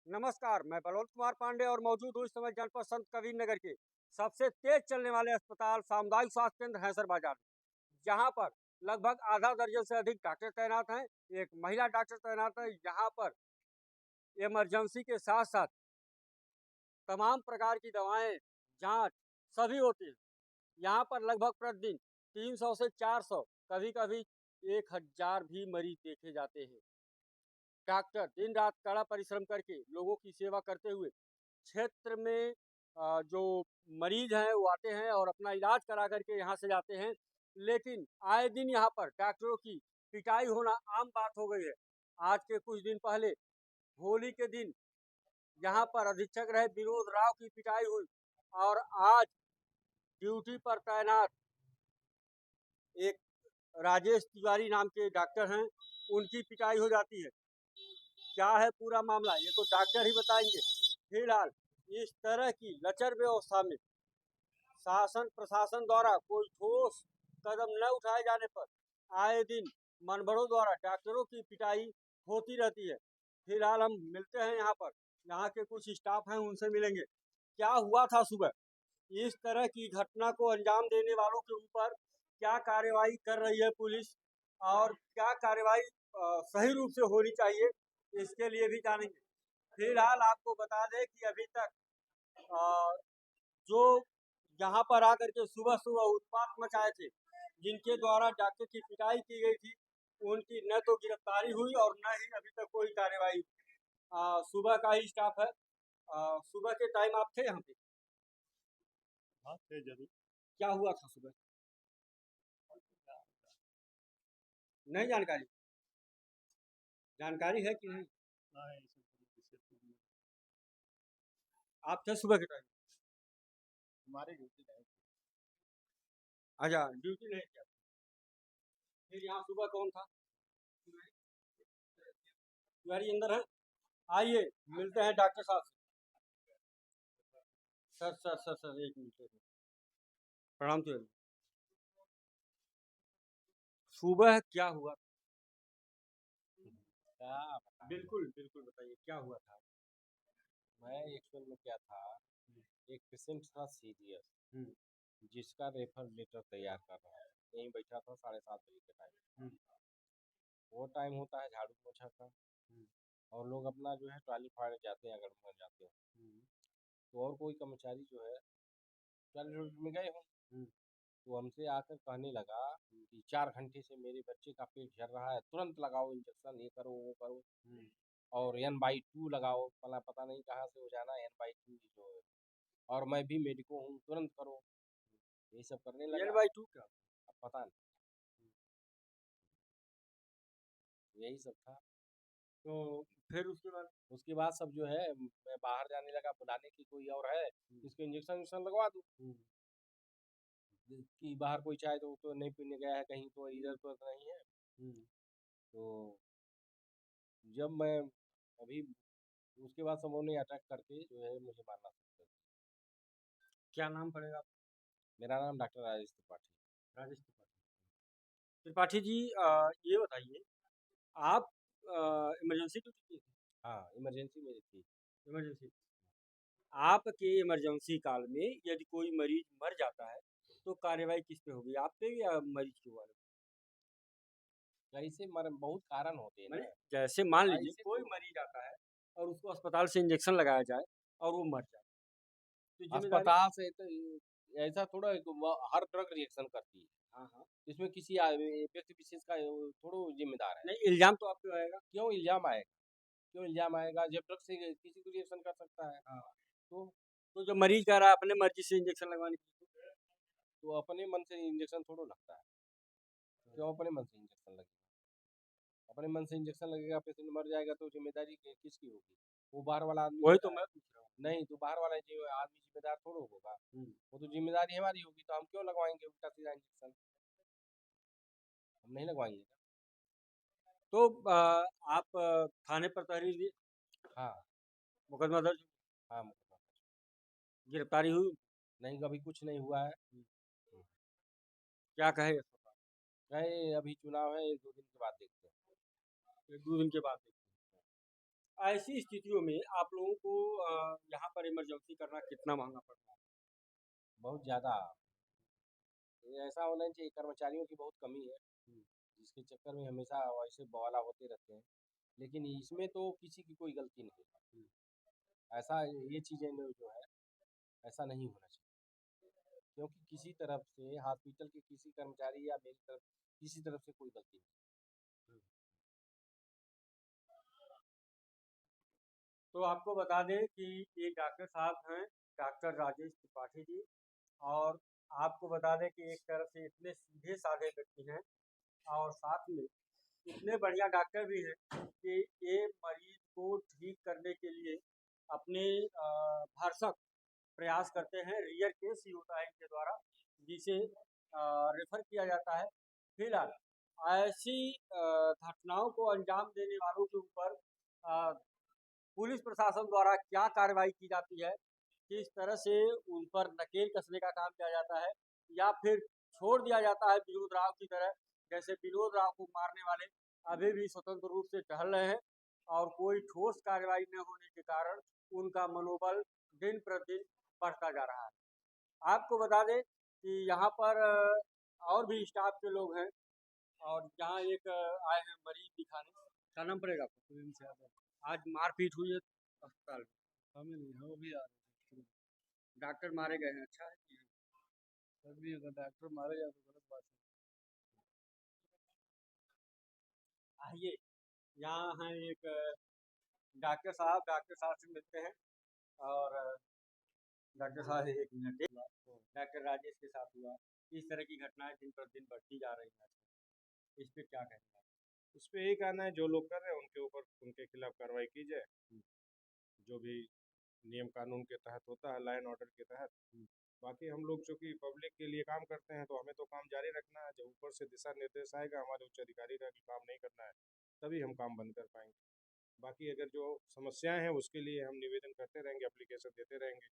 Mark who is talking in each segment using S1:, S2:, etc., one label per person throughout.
S1: नमस्कार, मैं बलवंत कुमार पांडे और मौजूद हूँ इस समय जनपद संत कबीरनगर के सबसे तेज चलने वाले अस्पताल सामुदायिक स्वास्थ्य केंद्र हैसर बाजार, जहाँ पर लगभग आधा दर्जन से अधिक डॉक्टर तैनात हैं। एक महिला डॉक्टर तैनात है। यहाँ पर इमरजेंसी के साथ साथ तमाम प्रकार की दवाएं, जांच सभी होती है। यहाँ पर लगभग प्रतिदिन 300 से 400, कभी कभी 1000 भी मरीज देखे जाते हैं। डॉक्टर दिन रात कड़ा परिश्रम करके लोगों की सेवा करते हुए क्षेत्र में जो मरीज हैं वो आते हैं और अपना इलाज करा करके यहाँ से जाते हैं। लेकिन आए दिन यहाँ पर डॉक्टरों की पिटाई होना आम बात हो गई है। आज के कुछ दिन पहले होली के दिन यहाँ पर अधीक्षक रहे विनोद राव की पिटाई हुई और आज ड्यूटी पर तैनात एक राजेश तिवारी नाम के डॉक्टर हैं, उनकी पिटाई हो जाती है। क्या है पूरा मामला ये तो डॉक्टर ही बताएंगे। फिलहाल इस तरह की लचर व्यवस्था में शासन प्रशासन द्वारा कोई ठोस कदम न उठाए जाने पर आए दिन मनबड़ों द्वारा डॉक्टरों की पिटाई होती रहती है। फिलहाल हम मिलते हैं यहाँ के कुछ स्टाफ हैं, उनसे मिलेंगे। क्या हुआ था सुबह? इस तरह की घटना को अंजाम देने वालों के ऊपर क्या कार्रवाई कर रही है पुलिस और क्या कार्रवाई सही रूप से होनी चाहिए, इसके लिए भी जानेंगे। फिलहाल आपको बता दें कि अभी तक जो यहाँ पर आकर के सुबह सुबह उत्पात मचाए थे, जिनके द्वारा डॉक्टर की पिटाई की गई थी, उनकी न तो गिरफ्तारी हुई और न ही अभी तक कोई कार्रवाई। सुबह का ही स्टाफ है। सुबह के टाइम आप थे यहाँ पे?
S2: हाँ थे जरूर।
S1: क्या हुआ था सुबह? नहीं जानकारी? जानकारी है कि नहीं?
S2: हाँ,
S1: आप थे सुबह के टाइम?
S2: हमारे ड्यूटी नहीं थी।
S1: अच्छा, ड्यूटी नहीं किया। फिर यहाँ सुबह कौन था? तिवारी अंदर है। आइए मिलते हैं डॉक्टर साहब से। सर एक मिनट। प्रणाम तिवारी। सुबह क्या हुआ? बिल्कुल बिल्कुल बताइए क्या हुआ था।
S3: मैं एक्चुअल में क्या था, एक पेशेंट था सीरियस, जिसका रेफर लेटर तैयार कर रहा है। यहीं बैठा था 7:30 बजे के टाइम। वो टाइम होता है झाड़ू पोछा का, और लोग अपना जो है ट्राली फाड़ जाते हैं अगर वहाँ जाते हैं। तो और कोई कर्मचारी जो है ट्राली रोड में गए हों, तो हमसे आकर कहने लगा कि 4 घंटे से मेरे बच्चे का पेट झड़ रहा है, तुरंत लगाओ इंजेक्शन, ये करो वो करो, और N/2 लगाओ, पता नहीं कहाँ से हो जाना N/2 जो है, और मैं भी मेडिको हूँ, तुरंत करो। यही सब करने लगा।
S1: N/2 क्या?
S3: अब पता नहीं, यही सब था।
S1: तो फिर उसके बाद
S3: सब जो है मैं बाहर जाने लगा, बुलाने की कोई और है, इसको इंजेक्शन लगवा दूँ। कि बाहर कोई चाहे तो नहीं पीने गया है कहीं, तो इधर तो नहीं है। तो जब मैं अभी उसके बाद सब उन्होंने अटैक करके जो है मुझे मारना शुरू कर दिया।
S1: क्या नाम पड़ेगा?
S3: मेरा नाम डॉक्टर राजेश त्रिपाठी।
S1: राजेश त्रिपाठी जी, ये बताइए आप इमरजेंसी ड्यूटी किए थे?
S3: हाँ, इमरजेंसी मेरी थी।
S1: इमरजेंसी आपके इमरजेंसी काल में यदि कोई मरीज मर जाता है तो कार्रवाई किस पे होगी, आप पे या मरीज के वाले?
S3: कैसे मर बहुत कारण होते हैं ना।
S1: जैसे मान लीजिए
S3: ऐसे
S1: कोई
S3: तो
S1: मरीज आता है और उसको अस्पताल से इंजेक्शन लगाया जाए और वो मर जाए, तो जिम्मेदारी?
S3: अस्पताल से तो ऐसा थोड़ा है कि हर ड्रग रिएक्शन करती है।
S1: हाँ।
S3: इसमें किसी व्यक्ति विशेष का थोड़ा जिम्मेदार है।
S1: नहीं, इल्जाम तो आप पे आएगा।
S3: क्यों इल्जाम आएगा? क्यों इल्जाम आएगा? जब ड्रग से किसी को रिएक्शन कर सकता है।
S1: हाँ।
S3: तो
S1: तो जो मरीज कह रहा है अपने मर्जी से इंजेक्शन लगवाने की,
S3: अपने मन से इंजेक्शन थोड़ा लगता है। क्यों अपने मन से इंजेक्शन लगेगा? अपने मन से इंजेक्शन लगेगा, पेशेंट मर जाएगा, तो जिम्मेदारी किसकी होगी? वो बाहर वाला आदमी
S1: वही तो
S3: होता है।
S1: मैं पूछ रहा हूँ।
S3: नहीं, तो बाहर वाला जो आदमी जिम्मेदार थोड़ा होगा। वो तो जिम्मेदारी हमारी होगी, तो हम क्यों लगवाएंगे उल्टा सीधा इंजेक्शन? हम नहीं लगवाएंगे ना।
S1: तो आप थाने पर तहरीर दिए?
S3: हाँ।
S1: मुकदमा दर्ज?
S3: हाँ, मुकदमा दर्ज।
S1: गिरफ्तारी हुई?
S3: नहीं, कभी कुछ नहीं हुआ है।
S1: क्या कहे?
S3: कहे अभी चुनाव है, 1-2 दिन के बाद देखते हैं।
S1: 1-2 दिन के बाद? ऐसी स्थितियों में आप लोगों को यहाँ पर इमरजेंसी करना कितना महंगा पड़ता है?
S3: बहुत ज़्यादा ये ऐसा होना चाहिए, कर्मचारियों की बहुत कमी है, जिसके चक्कर में हमेशा ऐसे बवाला होते रहते हैं। लेकिन इसमें तो किसी की कोई गलती नहीं है। ऐसा ये चीज़ें जो है, ऐसा नहीं होना चाहिए। क्योंकि किसी तरफ से हॉस्पिटल के किसी कर्मचारी या मेरी तरफ किसी तरफ से कोई गलती नहीं।
S1: तो आपको बता दें कि ये डॉक्टर साहब हैं, डॉक्टर राजेश त्रिपाठी जी। और आपको बता दें कि एक तरफ से इतने सीधे साधे व्यक्ति हैं और साथ में इतने बढ़िया डॉक्टर भी हैं कि ये मरीज को ठीक करने के लिए अपने भरसक प्रयास करते हैं। रियर केस ही होता है इनके द्वारा, जिसे रेफर किया जाता है। फिलहाल ऐसी घटनाओं को अंजाम देने वालों के ऊपर पुलिस प्रशासन द्वारा क्या कार्रवाई की जाती है, किस तरह से उन पर नकेल कसने का काम किया जाता है, या फिर छोड़ दिया जाता है विनोद राव की तरह। जैसे विनोद राव को मारने वाले अभी भी स्वतंत्र रूप से टहल रहे हैं और कोई ठोस कार्रवाई न होने के कारण उनका मनोबल दिन प्रतिदिन बढ़ता जा रहा है। आपको बता दें कि यहाँ पर और भी स्टाफ के लोग हैं और यहाँ एक आए हैं मरीज दिखाने। क्या नाम पड़ेगा आपको? आज मारपीट हुई है अस्पताल में? हमें नहीं, हम भी आ रहे थे। डॉक्टर मारे गए हैं, अच्छा है कि तभी अगर डॉक्टर मारे जाए तो गलत बात है। आइए, यहाँ हैं एक डॉक्टर साहब से मिलते हैं। और डॉक्टर साहब एक मिनट, डॉक्टर राजेश के साथ हुआ इस तरह की घटनाएं दिन पर दिन बढ़ती जा रही हैं, इस पे क्या कहना है?
S4: उस पर यही कहना है, जो लोग कर रहे हैं उनके ऊपर उनके खिलाफ कार्रवाई की जाए, जो भी नियम कानून के तहत होता है, लाइन ऑर्डर के तहत। बाकी हम लोग चूँकि पब्लिक के लिए काम करते हैं तो हमें तो काम जारी रखना है। जब ऊपर से दिशा निर्देश आएगा हमारे उच्च अधिकारी का कि काम नहीं करना है, तभी हम काम बंद कर पाएंगे। बाकी अगर जो समस्याएं हैं उसके लिए हम निवेदन करते रहेंगे, एप्लीकेशन देते रहेंगे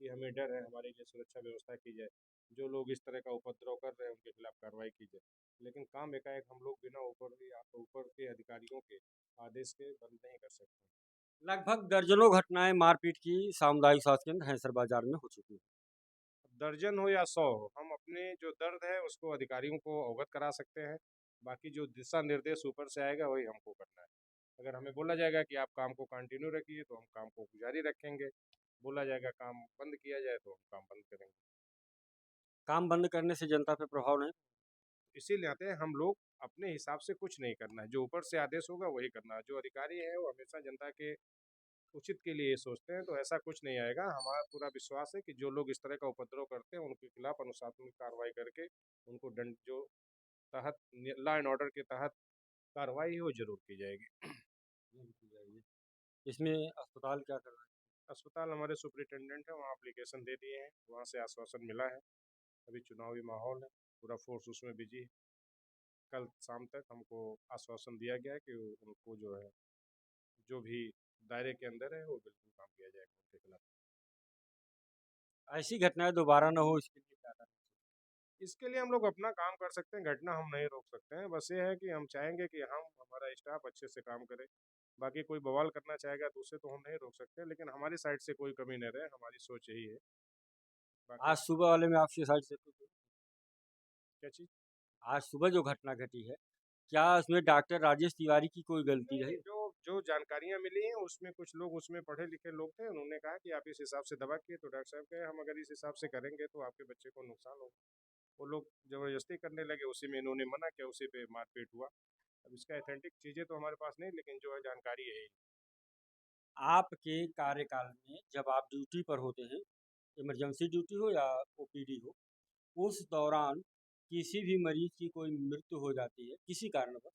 S4: कि हमें डर है, हमारे लिए सुरक्षा व्यवस्था की जाए, जो लोग इस तरह का उपद्रव कर रहे हैं उनके खिलाफ कार्रवाई की जाए। लेकिन काम एकाएक हम लोग बिना ऊपर के अधिकारियों के आदेश के बंद नहीं कर सकते।
S1: लगभग दर्जनों घटनाएं मारपीट की सामुदायिक स्वास्थ्य केंद्र हैसर बाजार में हो चुकी है।
S4: दर्जन हो या 100 हो, हम अपने जो दर्द है उसको अधिकारियों को अवगत करा सकते हैं। बाकी जो दिशा निर्देश ऊपर से आएगा वही हमको करना है। अगर हमें बोला जाएगा कि आप काम को कंटिन्यू रखिए तो हम काम को जारी रखेंगे, बोला जाएगा काम बंद किया जाए तो हम काम बंद करेंगे।
S1: काम बंद करने से जनता पे प्रभाव नहीं।
S4: इसीलिए आते हैं हम लोग, अपने हिसाब से कुछ नहीं करना है, जो ऊपर से आदेश होगा वही करना है। जो अधिकारी है वो हमेशा जनता के उचित के लिए सोचते हैं, तो ऐसा कुछ नहीं आएगा। हमारा पूरा विश्वास है कि जो लोग इस तरह का उपद्रव करते हैं उनके खिलाफ अनुशासनिक कार्रवाई करके उनको दंड जो तहत लॉ एंड ऑर्डर के तहत कार्रवाई है वो जरूर की जाएगी।
S1: इसमें अस्पताल क्या कर रहा है?
S4: अस्पताल हमारे सुपरिटेंडेंट है, वहाँ एप्लीकेशन दे दिए हैं, वहाँ से आश्वासन मिला है। अभी चुनावी माहौल है, पूरा फोर्स उसमें बिजी है। कल शाम तक हमको आश्वासन दिया गया है कि उनको जो है जो भी दायरे के अंदर है वो बिल्कुल काम किया जाएगा उनके खिलाफ।
S1: ऐसी घटनाएं दोबारा न हो इसके लिए क्या करना चाहिए?
S4: इसके लिए हम लोग अपना काम कर सकते हैं, घटना हम नहीं रोक सकते हैं। बस ये है कि हम चाहेंगे कि हमारा स्टाफ अच्छे से काम करे। बाकी कोई बवाल करना चाहेगा तो उसे तो हम नहीं रोक सकते, लेकिन हमारी साइड से कोई कमी नहीं रहे, हमारी सोच यही है। बाकी
S1: आज सुबह वाले में आपकी साइड से
S4: क्या चीज़?
S1: आज सुबह जो घटना घटी है, क्या उसमें डॉक्टर राजेश तिवारी की कोई गलती रही?
S4: जो जो जानकारियाँ मिली हैं उसमें कुछ लोग उसमें पढ़े लिखे लोग थे, उन्होंने कहा कि आप इस हिसाब से दवा किए, तो डॉक्टर साहब कहे हम अगर इस हिसाब से करेंगे तो आपके बच्चे को नुकसान होगा। वो लोग ज़बरदस्ती करने लगे, उसी में इन्होंने मना किया, उसी पे मारपीट हुआ। अब इसका ऑथेंटिक चीज़ें तो हमारे पास नहीं, लेकिन जो है जानकारी है।
S1: आपके कार्यकाल में जब आप ड्यूटी पर होते हैं, इमरजेंसी ड्यूटी हो या ओपीडी हो, उस दौरान किसी भी मरीज की कोई मृत्यु हो जाती है किसी कारणवश,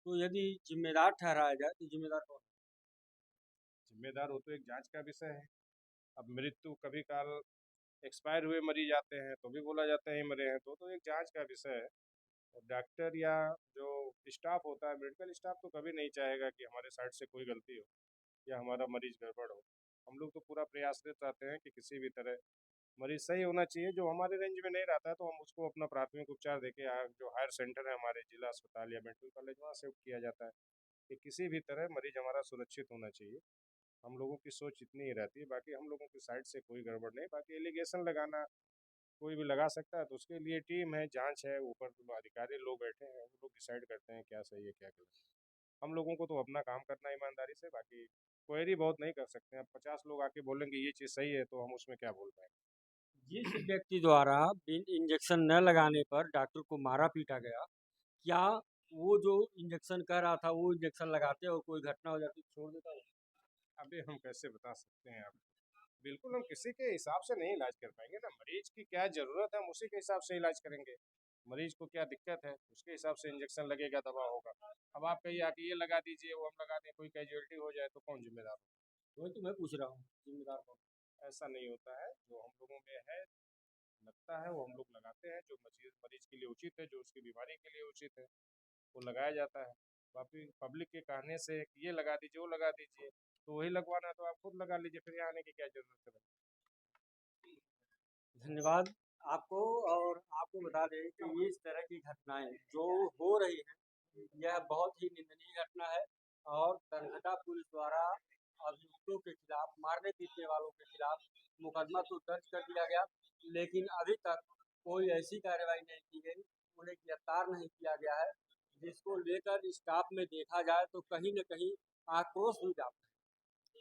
S1: तो यदि जिम्मेदार ठहराया जाए तो जिम्मेदार कौन?
S4: जिम्मेदार हो तो एक जांच का विषय है। अब मृत्यु कभी काल एक्सपायर हुए मरीज आते हैं तो भी बोला जाता है ये मरे हैं, तो एक जांच का विषय है। और डॉक्टर या जो स्टाफ होता है, मेडिकल स्टाफ, तो कभी नहीं चाहेगा कि हमारे साइड से कोई गलती हो या हमारा मरीज गड़बड़ हो। हम लोग तो पूरा प्रयासरत रहते हैं कि किसी भी तरह मरीज सही होना चाहिए। जो हमारे रेंज में नहीं रहता है तो हम उसको अपना प्राथमिक उपचार देके जो हायर सेंटर है हमारे जिला अस्पताल या मेडिकल कॉलेज, वहाँ से किया जाता है। कि किसी भी तरह मरीज हमारा सुरक्षित होना चाहिए। हम लोगों की सोच इतनी ही रहती है, बाकी हम लोगों की साइड से कोई गड़बड़ नहीं। बाकी एलिगेशन लगाना कोई भी लगा सकता है, तो उसके लिए टीम है, जांच है, ऊपर तो अधिकारी लोग बैठे हैं, वो लोग डिसाइड करते हैं क्या सही है क्या गलत है। हम लोगों को तो अपना काम करना है ईमानदारी से, बाकी क्वेरी बहुत नहीं कर सकते हैं। अब 50 लोग आके बोलेंगे ये चीज़ सही है, तो हम उसमें क्या बोल पाएंगे।
S1: जिस व्यक्ति द्वारा इंजेक्शन न लगाने पर डॉक्टर को मारा पीटा गया, क्या वो जो इंजेक्शन कर रहा था वो इंजेक्शन लगाते और कोई घटना हो जाती तो छोड़ देता है?
S4: अभी हम कैसे बता सकते हैं आपको? बिल्कुल हम किसी के हिसाब से नहीं इलाज कर पाएंगे ना। मरीज की क्या ज़रूरत है हम उसी के हिसाब से इलाज करेंगे। मरीज को क्या दिक्कत है उसके हिसाब से इंजेक्शन लगेगा, दवा होगा। अब आप कहिए आके ये लगा दीजिए वो हम लगा दें, कोई कैजुअलिटी हो जाए तो कौन जिम्मेदार
S1: वही तो मैं पूछ रहा हूँ, जिम्मेदार कौन?
S4: हो? ऐसा नहीं होता है। जो हम लोगों में है लगता है वो हम लोग लगाते हैं, जो मरीज मरीज के लिए उचित है, जो उसकी बीमारी के लिए उचित है वो लगाया जाता है। बाकी पब्लिक के कहने से कि ये लगा दीजिए वो लगा दीजिए, तो वही लगवाना है तो आप खुद लगा लीजिए, फिर यहाँ आने की क्या जरूरत है।
S1: धन्यवाद आपको। और आपको बता दें कि इस तरह की घटनाएं जो हो रही हैं यह बहुत ही निंदनीय घटना है और तरघटा पुलिस द्वारा अभियुक्तों के खिलाफ, मारने पीटने वालों के खिलाफ मुकदमा तो दर्ज कर दिया गया, लेकिन अभी तक कोई ऐसी कार्रवाई नहीं की गई, उन्हें गिरफ्तार नहीं किया गया है, जिसको लेकर स्टाफ में देखा जाए तो कहीं न कहीं आक्रोश भी व्याप्त है।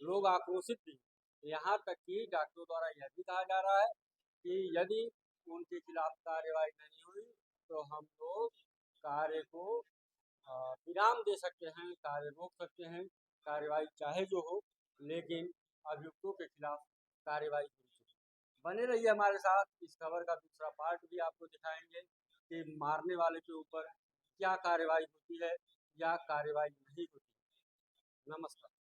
S1: लोग आक्रोशित भी हैं। यहाँ तक कि डॉक्टरों द्वारा यह भी कहा जा रहा है कि यदि उनके खिलाफ कार्रवाई नहीं हुई तो हम लोग कार्य को विराम दे सकते हैं, कार्य रोक सकते हैं, कार्रवाई चाहे जो हो, लेकिन अभियुक्तों के खिलाफ कार्रवाई होनी चाहिए। बने रहिए हमारे साथ, इस खबर का दूसरा पार्ट भी आपको दिखाएंगे कि मारने वाले के ऊपर क्या कार्रवाई होती है या कार्रवाई नहीं होती है। नमस्कार।